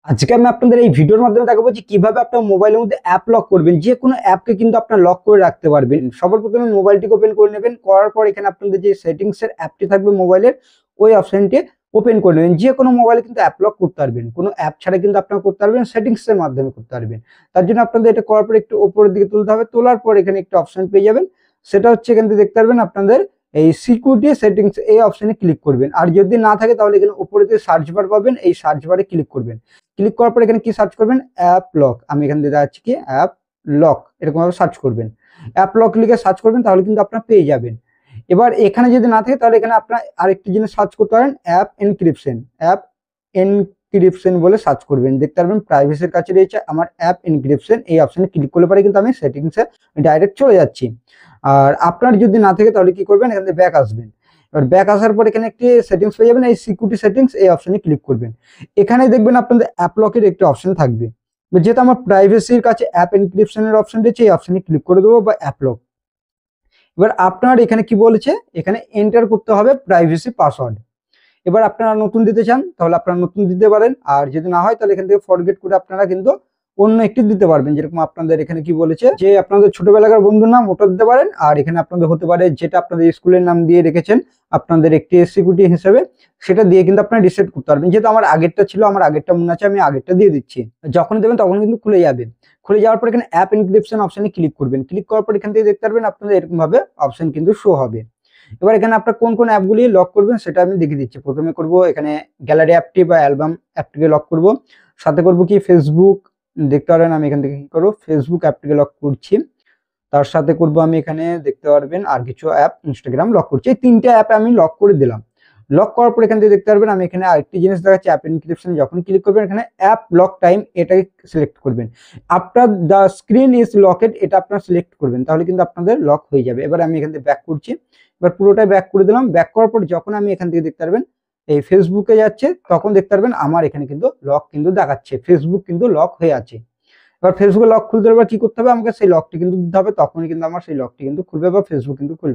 আজকে আমি আপনাদের এই ভিডিওর মাধ্যমে দেখাবো যে কিভাবে আপনার মোবাইলের মধ্যে অ্যাপ লক করবেন। যে কোনো অ্যাপকে কিন্তু আপনার লক করে রাখতে পারবেন। সবার প্রথমে মোবাইলটিকে ওপেন করে নেবেন, করার পর এখানে আপনাদের যে সেটিংস এর অ্যাপটি থাকবে মোবাইলের, ওই অপশনটি ওপেন করে নেবেন। যে কোনো মোবাইলে কিন্তু অ্যাপ লক করতে পারবেন, কোনো অ্যাপ ছাড়া কিন্তু আপনারা করতে পারবেন, সেটিংস এর মাধ্যমে করতে পারবেন। তার জন্য আপনাদের এটা করার পর একটু উপরের দিকে তুলতে হবে, তোলার পর এখানে একটা অপশন পেয়ে যাবেন। সেটা হচ্ছে এখান থেকে দেখতে পারবেন আপনাদের এই সিকিউরিটি সেটিংস, এই অপশনে ক্লিক করবেন। আর যদি না থাকে তাহলে এখানে উপরে যে সার্চ বার পাবেন, এই সার্চ বারে ক্লিক করবেন। ক্লিক করার পর এখানে কি সার্চ করবেন, অ্যাপ লক। আমি এখানে দিয়ে দেখাচ্ছি কি অ্যাপ লক, এরকম ভাবে সার্চ করবেন। অ্যাপ লক লিখে সার্চ করবেন, তাহলে কিন্তু আপনারা পেয়ে যাবেন। এবার এখানে যদি না থাকে তাহলে এখানে আপনার আরেকটি জিনিস সার্চ করতে পারেন, অ্যাপ এনক্রিপশন। অ্যাপ এনক্রিপশন বলে সার্চ করবেন, দেখতে পারবেন প্রাইভেসির কাছে রয়েছে আমার অ্যাপ এনক্রিপশন। এই অপশনে ক্লিক করলে পরে কিন্তু আমি সেটিংসে ডাইরেক্ট চলে যাচ্ছি। আর আপনার যদি না থাকে তাহলে কি করবেন, এখান থেকে ব্যাক আসবেন। এবার ব্যাক আসার পর এখানে একটি সেটিংস পেয়ে যাবেন, এই সিকিউরিটি সেটিংস, এই অপশনে ক্লিক করবেন। এখানে দেখবেন আপনাদের অ্যাপ লকের একটি অপশন থাকবে। যেহেতু আমার প্রাইভেসির কাছে অ্যাপ এনক্রিপশনের অপশন রয়েছে, এই অপশনে ক্লিক করে দেবো, বা অ্যাপ লক। এবার আপনার এখানে কি বলেছে, এখানে এন্টার করতে হবে প্রাইভেসি পাসওয়ার্ড। এবার আপনারা নতুন দিতে চান তাহলে আপনারা নতুন দিতে পারেন, আর যদি না হয় তাহলে এখান থেকে ফরগেট করে আপনারা কিন্তু অন্য একটি দিতে পারবেন। যেরকম আপনাদের এখানে কি বলেছে যে আপনাদের ছোটবেলাকার বন্ধুর নাম ওটা দিতে পারেন, আর এখানে আপনাদের হতে পারে যেটা আপনাদের স্কুলের নাম দিয়ে রেখেছেন আপনাদের একটি সিকিউরিটি হিসেবে, সেটা দিয়ে কিন্তু আপনারা রিসেট করতে পারবেন। যেহেতু আমার আগেরটা ছিল, আমার আগেরটা মনে আছে, আমি আগেরটা দিয়ে দিচ্ছি। যখন দেবেন তখন কিন্তু খুলে যাবে। খুলে যাওয়ার পর এখানে অ্যাপ এনক্রিপশন অপশনে ক্লিক করবেন। ক্লিক করার পর এখান থেকে দেখতে পারবেন আপনাদের এরকম ভাবে অপশন কিন্তু শো হবে। এবার এখানে আপনার কোন কোন অ্যাপগুলি লক করবেন সেটা আমি দেখিয়ে দিচ্ছি। প্রথমে করব এখানে গ্যালারি অ্যাপটি বা অ্যালবাম অ্যাপটিকে লক করব। সাথে করব কি ফেসবুক, দেখতে পারেন আমি এখান থেকে কি করব, ফেসবুক অ্যাপটিকে লক করছি। তার সাথে করব আমি এখানে দেখতে পারবেন আর কিছু অ্যাপ, ইনস্টাগ্রাম লক করছি। এই তিনটে অ্যাপ আমি লক করে দিলাম। লক করার পর এখান থেকে দেখতে পারবেন আমি এখানে আরেকটি জিনিস দেখাচ্ছি, অ্যাপ এনক্রিপশন। যখন ক্লিক করবেন এখানে অ্যাপ লক টাইম, এটাকে সিলেক্ট করবেন। আফটার দ্য স্ক্রিন ইজ লকেড, এটা আপনারা সিলেক্ট করবেন, তাহলে কিন্তু আপনাদের লক হয়ে যাবে। এবার আমি এখান থেকে ব্যাক করছি। এবার পুরোটাই ব্যাক করে দিলাম। ব্যাক করার পর যখন আমি এখান থেকে দেখতে পারবেন এই ফেসবুকে যাচ্ছে, তখন দেখতে পারবেন আমার এখানে কিন্তু লক কিন্তু দেখাচ্ছে, ফেসবুক কিন্তু লক হয়ে আছে। এবার ফেসবুকে লক খুলতে হলে কি করতে হবে, আমাকে সেই লকটি কিন্তু দিতে হবে, তখনই কিন্তু আমার সেই লকটি কিন্তু খুলবে বা ফেসবুক কিন্তু খুলবে।